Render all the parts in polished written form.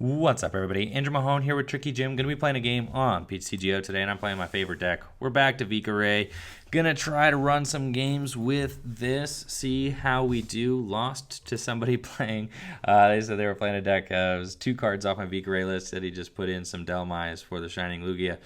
What's up, everybody? Andrew Mahone here with Tricky Jim. Gonna be playing a game on TCG today, and I'm playing my favorite deck. We're back to Vikavolt. Gonna try to run some games with this, see how we do. Lost to somebody playing. They said they were playing a deck. It was 2 cards off my Vikavolt list that he just put in some Delmais for the Shining Lugia.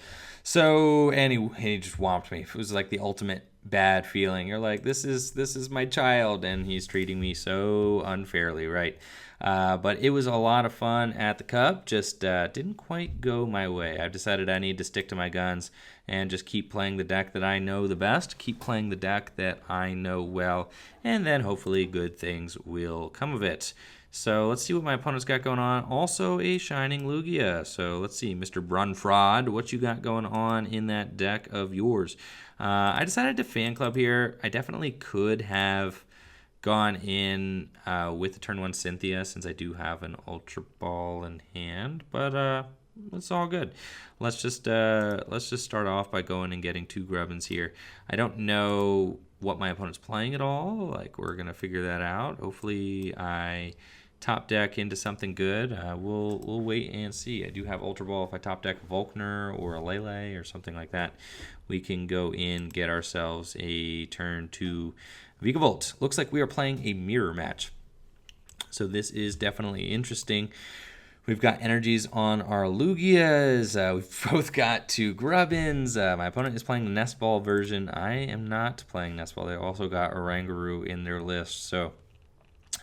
So, anyway, he just whomped me. It was like the ultimate bad feeling. You're like, this is my child, and he's treating me so unfairly, right? But it was a lot of fun at the Cup. Just didn't quite go my way. I've decided I need to stick to my guns and just keep playing the deck that I know the best. Keep playing the deck that I know well, and then hopefully good things will come of it. So let's see what my opponent's got going on. Also a Shining Lugia. So let's see, Mr. Brunfrod, what you got going on in that deck of yours? I decided to fan club here. I definitely could have gone in with the turn 1 Cynthia, since I do have an Ultra Ball in hand, but it's all good. Let's just start off by going and getting 2 Grubbins here. I don't know what my opponent's playing at all. Like, we're gonna figure that out. Hopefully I top deck into something good. We'll wait and see. I do have Ultra Ball. If I top deck a Volkner or a Lele or something like that, we can go in, get ourselves a turn 2 Vikavolt. Looks like we are playing a mirror match. So this is definitely interesting. We've got energies on our Lugias. We've both got 2 Grubbins. My opponent is playing the Nest Ball version. I am not playing Nest Ball. They also got Oranguru in their list. So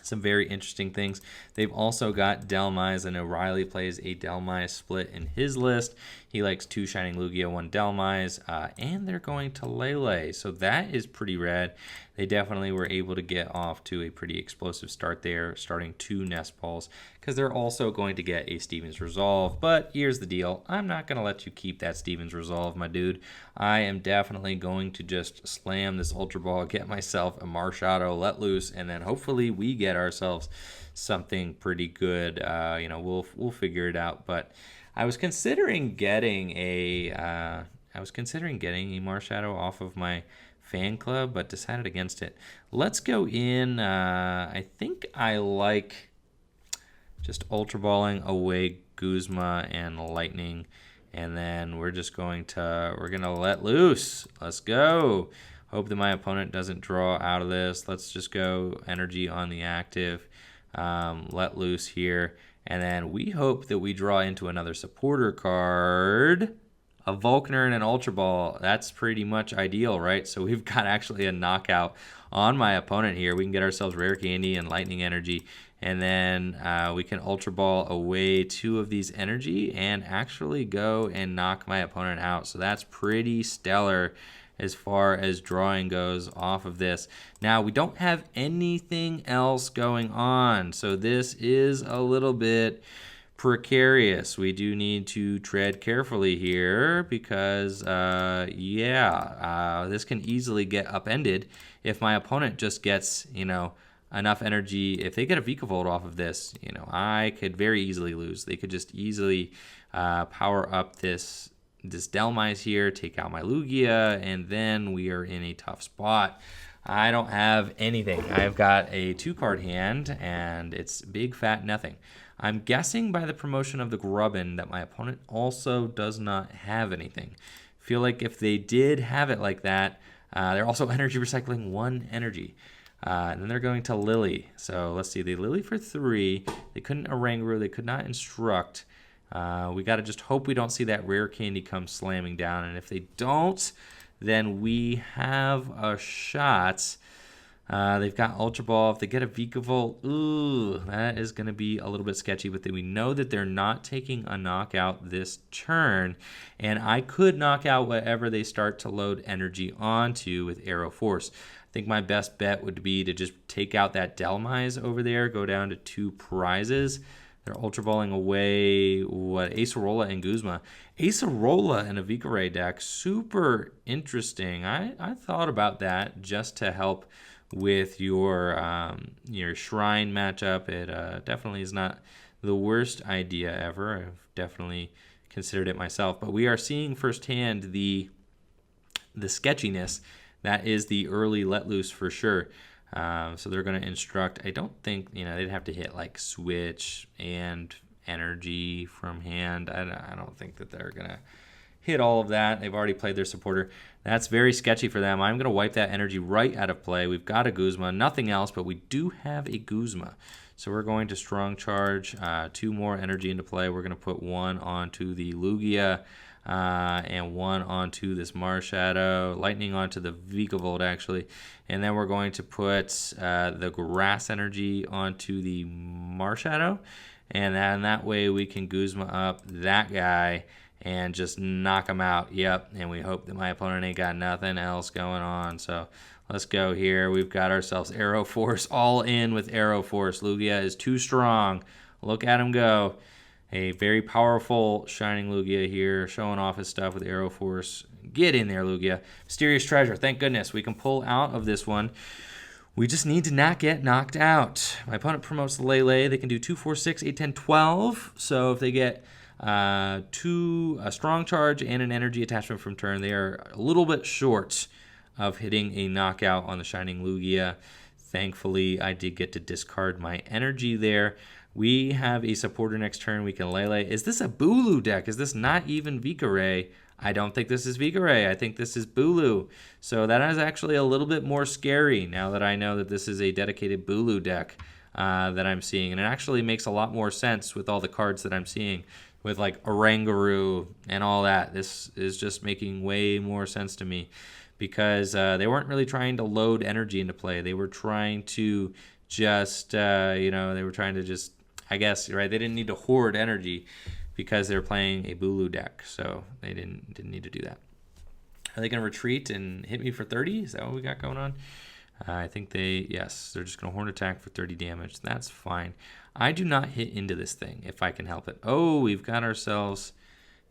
some very interesting things. They've also got Delmais. I know Riley plays a Delmais split in his list. He likes 2 Shining Lugia, 1 Delmais, and they're going to Lele. So that is pretty rad. They definitely were able to get off to a pretty explosive start there, starting 2 Nest Balls, because they're also going to get a Steven's Resolve. But here's the deal. I'm not going to let you keep that Steven's Resolve, my dude. I am definitely going to just slam this Ultra Ball, get myself a Marshadow, let loose, and then hopefully we get ourselves something pretty good. We'll figure it out. But I was considering getting a Marshadow off of my fan club, but decided against it. Let's go in. I think I like just Ultra Balling away Guzma and Lightning, and then we're gonna let loose. Let's go. Hope that my opponent doesn't draw out of this. Let's just go energy on the active. Let loose here, and then we hope that we draw into another supporter card, a Volkner and an Ultra Ball. That's pretty much ideal, right? So we've got actually a knockout on my opponent here. We can get ourselves Rare Candy and Lightning Energy, and then we can Ultra Ball away 2 of these energy and actually go and knock my opponent out. So that's pretty stellar as far as drawing goes off of this. Now, we don't have anything else going on, so this is a little bit precarious. We do need to tread carefully here because, this can easily get upended if my opponent just gets, enough energy. If they get a Vikavolt off of this, I could very easily lose. They could just easily power up this Delmais here, take out my Lugia, and then we are in a tough spot. I don't have anything. I've got a 2-card hand, and it's big fat nothing. I'm guessing by the promotion of the Grubbin that my opponent also does not have anything. Feel like if they did have it like that, they're also energy recycling 1 energy. And then they're going to Lily. So let's see. They Lily for 3. They couldn't Oranguru. They could not Instruct. We got to just hope we don't see that Rare Candy come slamming down. And if they don't, then we have a shot. They've got Ultra Ball. If they get a Vikavolt, ooh, that is going to be a little bit sketchy. But we know that they're not taking a knockout this turn. And I could knock out whatever they start to load energy onto with Arrow Force. I think my best bet would be to just take out that Delmais over there, go down to 2 prizes. They're Ultra Balling away, Acerola and Guzma. Acerola in a Vikavolt deck, super interesting. I thought about that just to help with your Shrine matchup. It definitely is not the worst idea ever. I've definitely considered it myself. But we are seeing firsthand the sketchiness. That is the early let loose for sure. So they're going to instruct. I don't think, they'd have to hit like switch and energy from hand. I don't think that they're going to hit all of that. They've already played their supporter. That's very sketchy for them. I'm going to wipe that energy right out of play. We've got a Guzma, nothing else, but we do have a Guzma. So we're going to strong charge 2 more energy into play. We're going to put 1 onto the Lugia and 1 onto this Marshadow, lightning onto the Vikavolt actually, and then we're going to put the grass energy onto the Marshadow, and then that way we can Guzma up that guy and just knock him out. Yep, and we hope that my opponent ain't got nothing else going on. So let's go here. We've got ourselves Arrow Force, all in with Arrow Force. Lugia is too strong. Look at him go. A very powerful Shining Lugia here, showing off his stuff with Arrow Force. Get in there, Lugia. Mysterious Treasure, thank goodness. We can pull out of this one. We just need to not get knocked out. My opponent promotes the Lele. They can do 2, 4, 6, 8, 10, 12. So if they get a strong charge and an energy attachment from turn, they are a little bit short of hitting a knockout on the Shining Lugia. Thankfully, I did get to discard my energy there. We have a supporter next turn. We can Lele. Is this a Bulu deck? Is this not even Vikavolt? I don't think this is Vikavolt. I think this is Bulu. So that is actually a little bit more scary now that I know that this is a dedicated Bulu deck that I'm seeing. And it actually makes a lot more sense with all the cards that I'm seeing, with like Oranguru and all that. This is just making way more sense to me, because they weren't really trying to load energy into play. They were trying to just, they were trying to just, I guess, right? They didn't need to hoard energy because they're playing a Bulu deck, so they didn't need to do that. Are they going to retreat and hit me for 30? Is that what we got going on? I think yes, they're just going to horn attack for 30 damage. That's fine. I do not hit into this thing if I can help it. Oh, we've got ourselves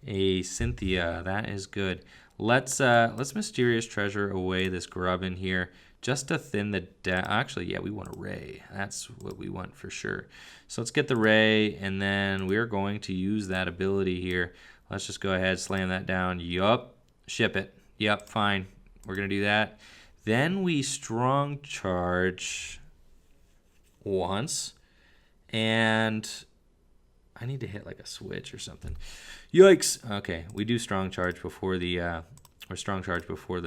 a Cynthia. That is good. Let's Mysterious Treasure away this Grubbin here just to thin the deck. Actually, yeah, we want a Ray. That's what we want for sure. So let's get the Ray, and then we're going to use that ability here. Let's just go ahead, slam that down. Yup. Ship it. Yep, fine. We're going to do that. Then we strong charge once, and I need to hit like a switch or something. Yikes. Okay, we do strong charge before the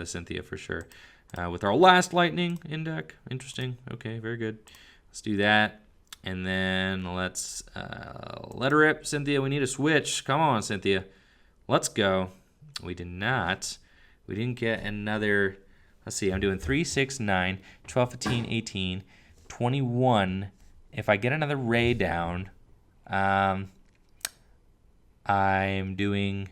Cynthia for sure. With our last lightning in deck. Interesting. Okay, very good. Let's do that. And then let's let her rip. Cynthia, we need a switch. Come on, Cynthia. Let's go. We did not. We didn't get another. Let's see. I'm doing 3, 6, 9, 12, 15, 18, 21. If I get another Ray down, I'm doing,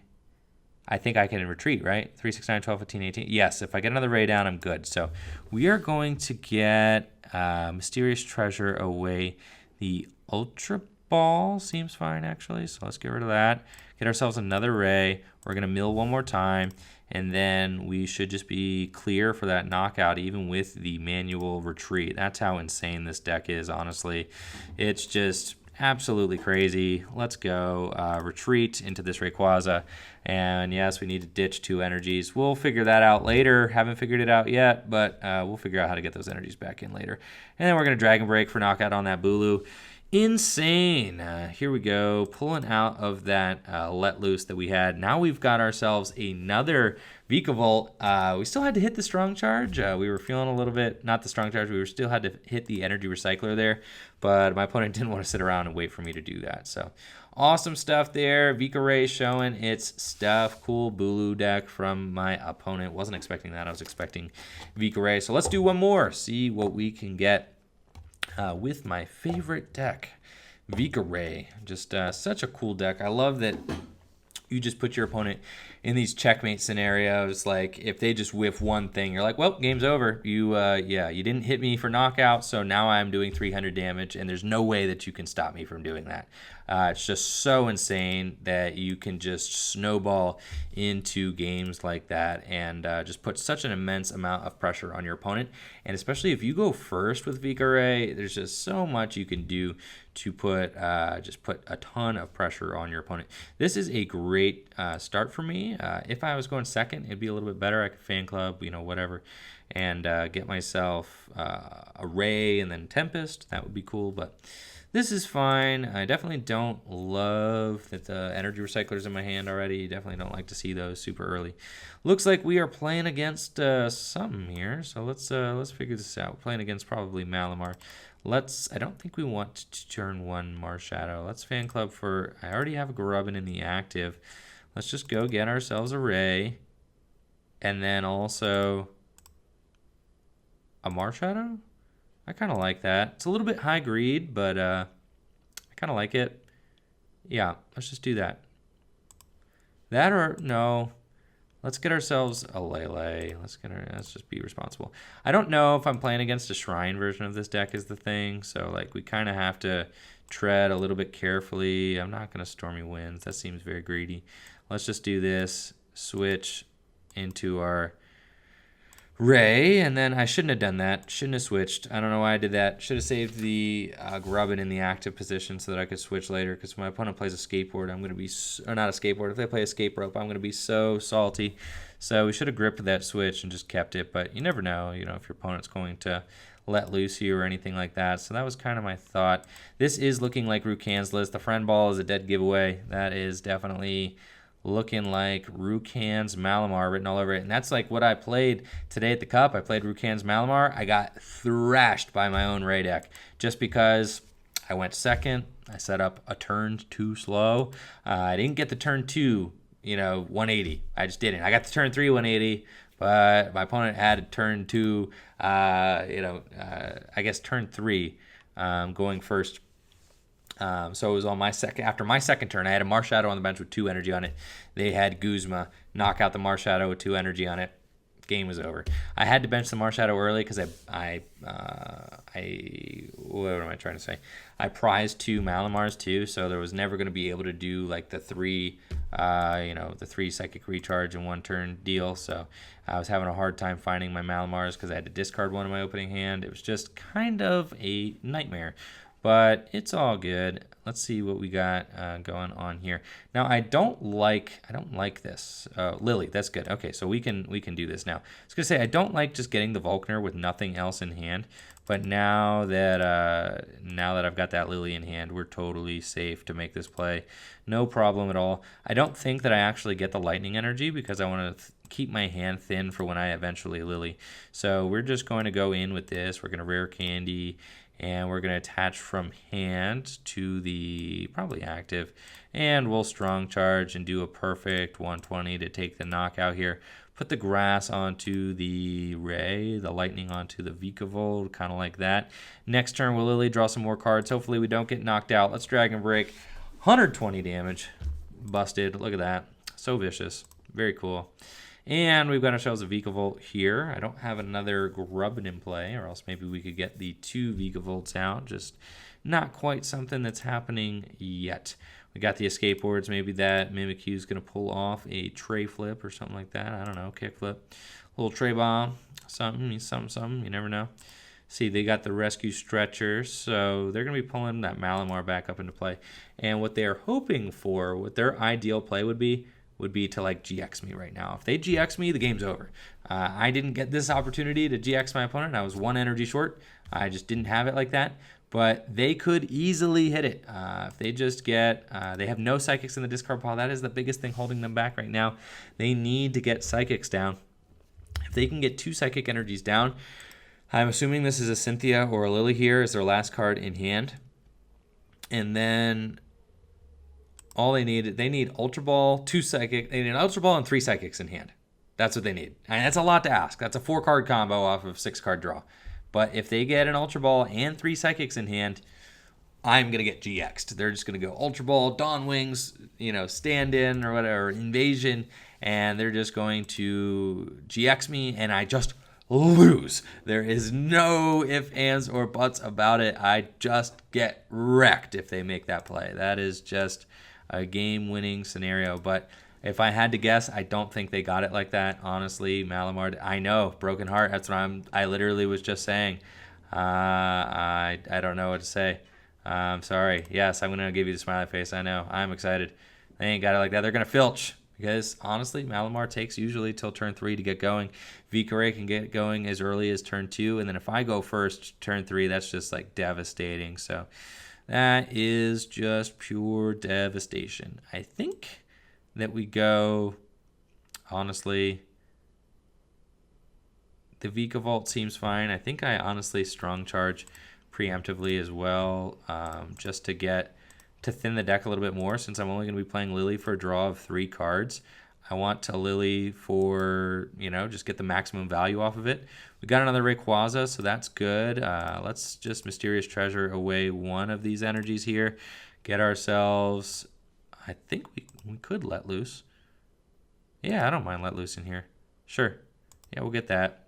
I think I can retreat, right? 3, 6, 9, 12, 15, 18. Yes, if I get another Ray down, I'm good. So we are going to get Mysterious Treasure away. The Ultra Ball seems fine, actually. So let's get rid of that. Get ourselves another Ray. We're going to mill one more time. And then we should just be clear for that knockout, even with the manual retreat. That's how insane this deck is, honestly. It's just absolutely crazy. Let's go retreat into this Rayquaza. And yes, we need to ditch 2 energies. We'll figure that out later. Haven't figured it out yet, but we'll figure out how to get those energies back in later. And then we're going to Dragon Break for knockout on that Bulu. Insane. Here we go. Pulling out of that Let Loose that we had. Now we've got ourselves another Vikavolt. We still had to hit the strong charge. We were feeling a little bit, not the strong charge, we still had to hit the energy recycler there, but my opponent didn't want to sit around and wait for me to do that. So awesome stuff there. Vikavolt showing its stuff. Cool Bulu deck from my opponent. Wasn't expecting that. I was expecting Vikavolt. So let's do one more. See what we can get with my favorite deck, Vikavolt. Just such a cool deck. I love that you just put your opponent in these checkmate scenarios. Like if they just whiff one thing, you're like, well, game's over. You didn't hit me for knockout, so now I'm doing 300 damage, and there's no way that you can stop me from doing that. It's just so insane that you can just snowball into games like that and just put such an immense amount of pressure on your opponent. And especially if you go first with Vikavolt, there's just so much you can do to put a ton of pressure on your opponent. This is a great start for me. If I was going second, it'd be a little bit better. I could fan club, whatever, and get myself a Ray and then Tempest. That would be cool, but This is fine. I definitely don't love that the energy recycler's in my hand already. Definitely don't like to see those super early. Looks like we are playing against something here. So let's figure this out. We're playing against probably Malamar. I don't think we want to turn one Marshadow. Let's fan club for, I already have a Grubbin in the active. Let's just go get ourselves a Ray. And then also a Marshadow? I kind of like that. It's a little bit high greed, but I kind of like it. Yeah, let's just do that. That or no. Let's get ourselves a Lele. Let's just be responsible. I don't know if I'm playing against a Shrine version of this deck is the thing. So like we kind of have to tread a little bit carefully. I'm not going to Stormy Winds. That seems very greedy. Let's just do this. Switch into our Ray, and then I shouldn't have done that. Shouldn't have switched. I don't know why I did that. Should have saved the Grubbin in the active position so that I could switch later, because when my opponent plays a skateboard, I'm going to be, or not a skateboard, if they play a skate rope, I'm going to be so salty. So we should have gripped that switch and just kept it, but you never know, if your opponent's going to let loose you or anything like that. So that was kind of my thought. This is looking like Rukan's list. The friend ball is a dead giveaway. That is definitely looking like Rukan's Malamar written all over it. And that's like what I played today at the Cup. I played Rukan's Malamar. I got thrashed by my own Ray deck just because I went second. I set up a turn too slow. I didn't get the turn 2, 180. I just didn't. I got the turn 3 180, but my opponent had a turn 2, I guess turn 3 going first. So it was on after my second turn. I had a Marshadow on the bench with 2 energy on it. They had Guzma knock out the Marshadow with 2 energy on it. Game was over. I had to bench the Marshadow early because what am I trying to say? I prized 2 Malamars too, so there was never going to be able to do like the 3, the 3 psychic recharge in 1 turn deal. So I was having a hard time finding my Malamars because I had to discard one in my opening hand. It was just kind of a nightmare. But it's all good. Let's see what we got going on here. Now I don't like this. Lily, that's good. Okay, so we can do this now. I was gonna say I don't like just getting the Volkner with nothing else in hand. But now that I've got that Lily in hand, we're totally safe to make this play. No problem at all. I don't think that I actually get the lightning energy because I want to keep my hand thin for when I eventually Lily. So we're just going to go in with this. We're going to rare candy. And we're going to attach from hand to the probably active. And we'll strong charge and do a perfect 120 to take the knockout here. Put the grass onto the Ray, the lightning onto the Vikavolt, kind of like that. Next turn, we'll Lily draw some more cards. Hopefully we don't get knocked out. Let's Dragon Break. 120 damage. Busted. Look at that. So vicious. Very cool. And we've got ourselves a Vikavolt here. I don't have another Grubbin in play, or else maybe we could get the 2 Vikavolts out. Just not quite something that's happening yet. We got the escape boards. Maybe that Mimikyu is going to pull off a tray flip or something like that. I don't know. Kick flip. Little tray bomb. Something. You never know. See, they got the rescue stretcher, so they're going to be pulling that Malamar back up into play. And what they're hoping for, what their ideal play would be to like GX me right now. If they GX me, the game's over. I didn't get this opportunity to GX my opponent. I was 1 energy short. I just didn't have it like that. But they could easily hit it. If they just get, they have no psychics in the discard pile. That is the biggest thing holding them back right now. They need to get psychics down. If they can get 2 psychic energies down, I'm assuming this is a Cynthia or a Lily here as their last card in hand. And then all they need Ultra Ball, 2 psychic. They need an Ultra Ball and 3 psychics in hand. That's what they need. And that's a lot to ask. That's a 4-card combo off of 6-card draw. But if they get an Ultra Ball and 3 psychics in hand, I'm going to get GX'd. They're just going to go Ultra Ball, Dawn Wings, stand in or whatever, Invasion, and they're just going to GX me, and I just lose. There is no ifs, ands, or buts about it. I just get wrecked if they make that play. That is just a game-winning scenario. But if I had to guess, I don't think they got it like that. Honestly, Malamar, I know, broken heart. That's what I literally was just saying. I don't know what to say. I'm sorry. Yes, I'm going to give you the smiley face. I know. I'm excited. They ain't got it like that. They're going to filch. Because, honestly, Malamar takes usually till turn 3 to get going. Vikavolt can get going as early as turn 2. And then if I go first, turn 3, that's just, like, devastating. So, That is just pure devastation. I think that we go, honestly, the Vikavolt seems fine. I think I honestly strong charge preemptively as well, just to thin the deck a little bit more, since I'm only going to be playing Lily for a draw of 3 cards. I want to Lily for, just get the maximum value off of it. We got another Rayquaza, so that's good. Let's just Mysterious Treasure away one of these energies here. Get ourselves, I think we could Let Loose. Yeah, I don't mind Let Loose in here. Sure. Yeah, we'll get that.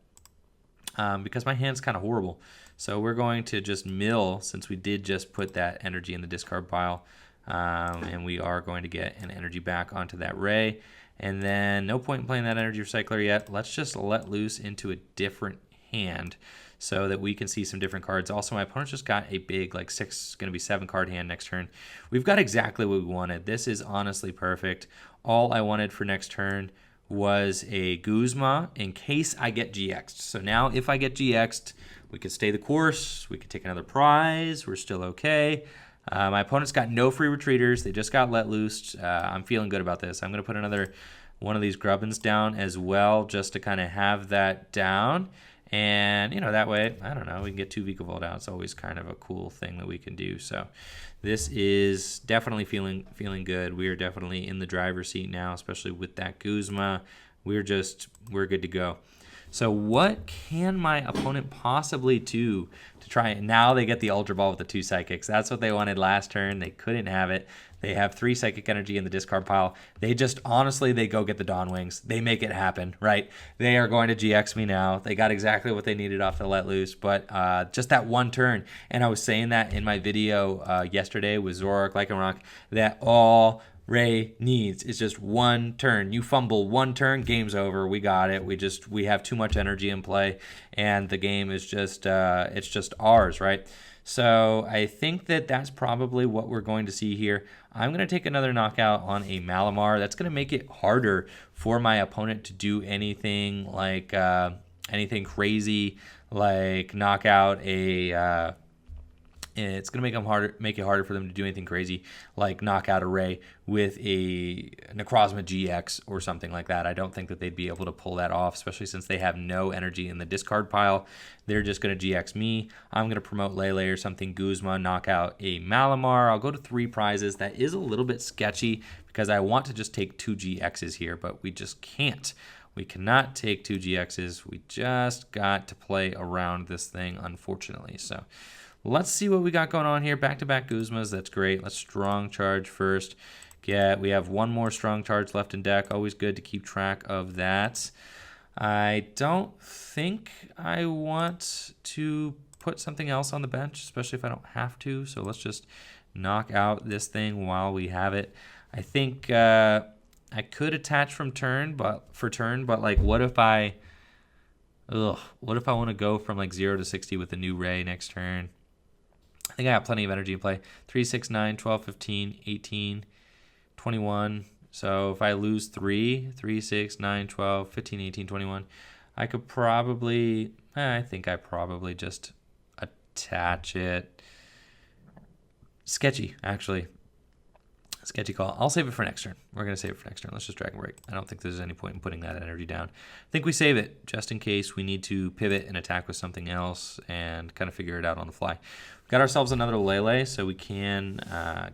Because my hand's kind of horrible. So we're going to just mill, since we did just put that energy in the discard pile. And we are going to get an energy back onto that Ray. And then no point in playing that energy recycler yet. Let's just let loose into a different hand so that we can see some different cards. Also, my opponent just got a big, like 6, going to be 7 card hand next turn. We've got exactly what we wanted. This is honestly perfect. All I wanted for next turn was a Guzma in case I get GX'd. So now if I get GX'd, we could stay the course. We could take another prize. We're still okay. My opponent's got no free retreaters. They just got let loose. I'm feeling good about this. I'm going to put another one of these Grubbins down as well, just to kind of have that down. And, that way, I don't know, we can get 2 Vikavolt out. It's always kind of a cool thing that we can do. So this is definitely feeling good. We are definitely in the driver's seat now, especially with that Guzma. We're good to go. So what can my opponent possibly do to try it? Now they get the Ultra Ball with the 2 Psychics. That's what they wanted last turn. They couldn't have it. They have 3 Psychic Energy in the discard pile. They just, honestly, they go get the Dawn Wings. They make it happen, right? They are going to GX me now. They got exactly what they needed off the Let Loose, but just that one turn. And I was saying that in my video yesterday with Zoroark, Lycanroc, that all Ray needs is just one turn. You fumble one turn, game's over. We got it. We have too much energy in play, and the game is just it's just ours, right? So I think that that's probably what we're going to see here. I'm going to take another knockout on a Malamar. That's going to make it harder for my opponent to do anything like anything crazy, like knock out a. It's going to make it harder for them to do anything crazy, like knock out a Ray with a Necrozma GX or something like that. I don't think that they'd be able to pull that off, especially since they have no energy in the discard pile. They're just going to GX me. I'm going to promote Lele or something, Guzma, knock out a Malamar. I'll go to 3 prizes. That is a little bit sketchy because I want to just take 2 GXs here, but we just can't. We cannot take 2 GXs. We just got to play around this thing, unfortunately. So let's see what we got going on here. Back-to-back Guzmas. That's great. Let's strong charge first. We have 1 more strong charge left in deck. Always good to keep track of that. I don't think I want to put something else on the bench, especially if I don't have to. So let's just knock out this thing while we have it. I think I could attach from turn, but like what if I want to go from like 0 to 60 with a new Ray next turn? I think I have plenty of energy in play. 3, 6, 9, 12, 15, 18, 21. So if I lose 3, 6, 9, 12, 15, 18, 21, I could probably, I think I probably just attach it. Sketchy, actually. Sketchy call. I'll save it for next turn. We're going to save it for next turn. Let's just Dragon Break. I don't think there's any point in putting that energy down. I think we save it just in case we need to pivot and attack with something else and kind of figure it out on the fly. We've got ourselves another Lele, so we can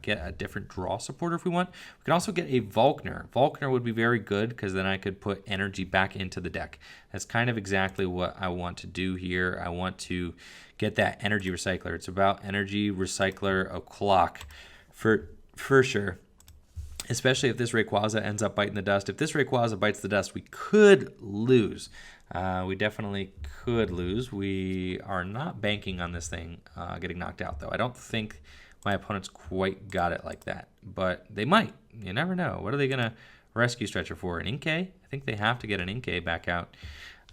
get a different draw supporter if we want. We can also get a Volkner. Volkner would be very good because then I could put energy back into the deck. That's kind of exactly what I want to do here. I want to get that energy recycler. It's about energy recycler o'clock for sure. Especially if this Rayquaza ends up biting the dust. If this Rayquaza bites the dust, we could lose. We definitely could lose. We are not banking on this thing getting knocked out, though. I don't think my opponents quite got it like that. But they might. You never know. What are they going to rescue Stretcher for? An Inkay? I think they have to get an Inkay back out.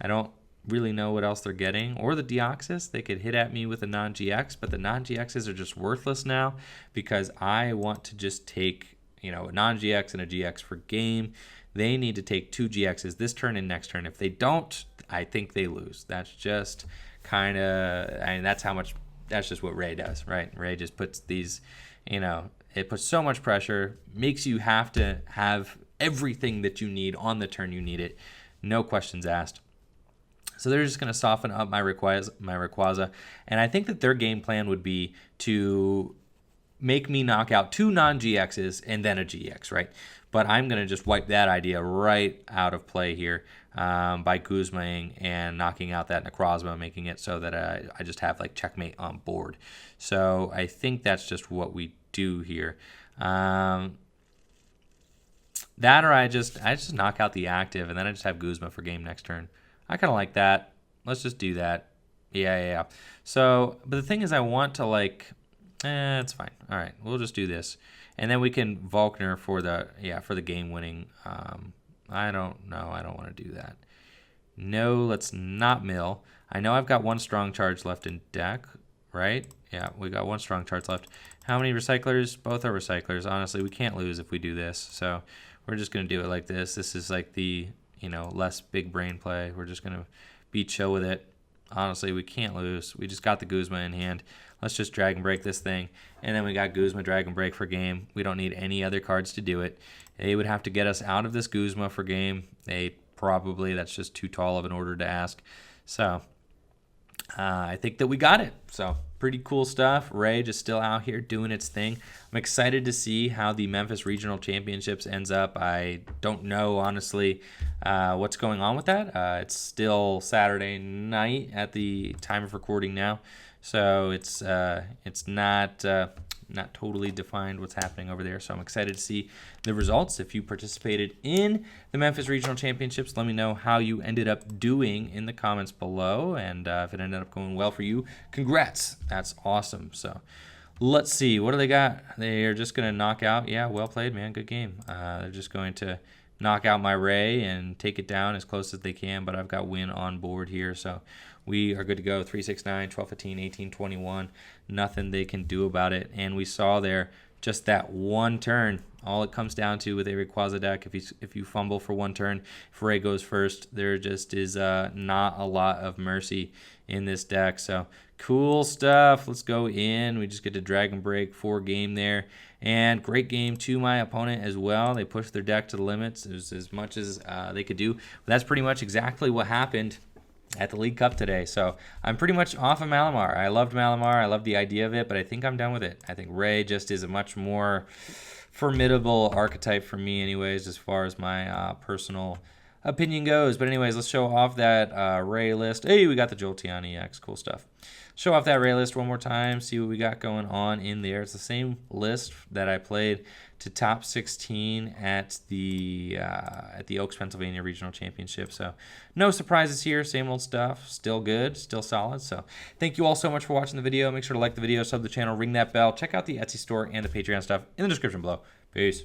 I don't really know what else they're getting. Or the Deoxys. They could hit at me with a non-GX, but the non-GXs are just worthless now because I want to just take a non-GX and a GX for game. They need to take 2 GXs this turn and next turn. If they don't, I think they lose. That's just kind of, that's how much that's just what Ray does, right? Ray just puts these, you know, it puts so much pressure, makes you have to have everything that you need on the turn you need it. No questions asked. So they're just going to soften up my Rayquaza. And I think that their game plan would be to make me knock out 2 non-GXs and then a GX, right? But I'm going to just wipe that idea right out of play here by Guzmaing and knocking out that Necrozma, making it so that I just have like checkmate on board. So I think that's just what we do here. That or I just knock out the active and then I just have Guzma for game next turn. I kind of like that. Let's just do that. Yeah. So, but the thing is I want to like, it's fine. All right, we'll just do this. And then we can Volkner for the game winning. I don't know. I don't want to do that. No, let's not mill. I know I've got 1 strong charge left in deck, right? Yeah, we got 1 strong charge left. How many recyclers? Both are recyclers. Honestly, we can't lose if we do this. So we're just going to do it like this. This is like the, you know, less big brain play. We're just going to be chill with it. Honestly, we can't lose. We just got the Guzma in hand. Let's just Dragon Break this thing. And then we got Guzma Dragon Break for game. We don't need any other cards to do it. They would have to get us out of this Guzma for game. That's just too tall of an order to ask. So I think that we got it. So pretty cool stuff. Ray just still out here doing its thing. I'm excited to see how the Memphis Regional Championships ends up. I don't know, honestly, what's going on with that. It's still Saturday night at the time of recording now. So it's not totally defined what's happening over there. So I'm excited to see the results. If you participated in the Memphis Regional Championships, let me know how you ended up doing in the comments below. And if it ended up going well for you, congrats. That's awesome. So let's see. What do they got? They are just going to knock out. Yeah, well played, man. Good game. They're just going to knock out my Ray and take it down as close as they can. But I've got win on board here. So we are good to go. 3, 6, 9, 12, 15, 18, 21. Nothing they can do about it. And we saw there just that one turn. All it comes down to with a Rayquaza deck, if you fumble for one turn, if Ray goes first, there just is not a lot of mercy in this deck. So cool stuff. Let's go in. We just get to Dragon Break for game there. And great game to my opponent as well. They pushed their deck to the limits. It was as much as they could do. But that's pretty much exactly what happened at the League Cup today. So I'm pretty much off of Malamar. I loved Malamar. I loved the idea of it, but I think I'm done with it. I think Ray just is a much more formidable archetype for me anyways, as far as my personal opinion goes. But anyways, let's show off that Ray list. Hey, we got the Jolteon EX. Cool stuff. Show off that Ray list one more time, see what we got going on in there. It's the same list that I played to top 16 at the Oaks, Pennsylvania Regional Championship. So no surprises here, same old stuff, still good, still solid. So thank you all so much for watching the video. Make sure to like the video, sub the channel, ring that bell. Check out the Etsy store and the Patreon stuff in the description below. Peace.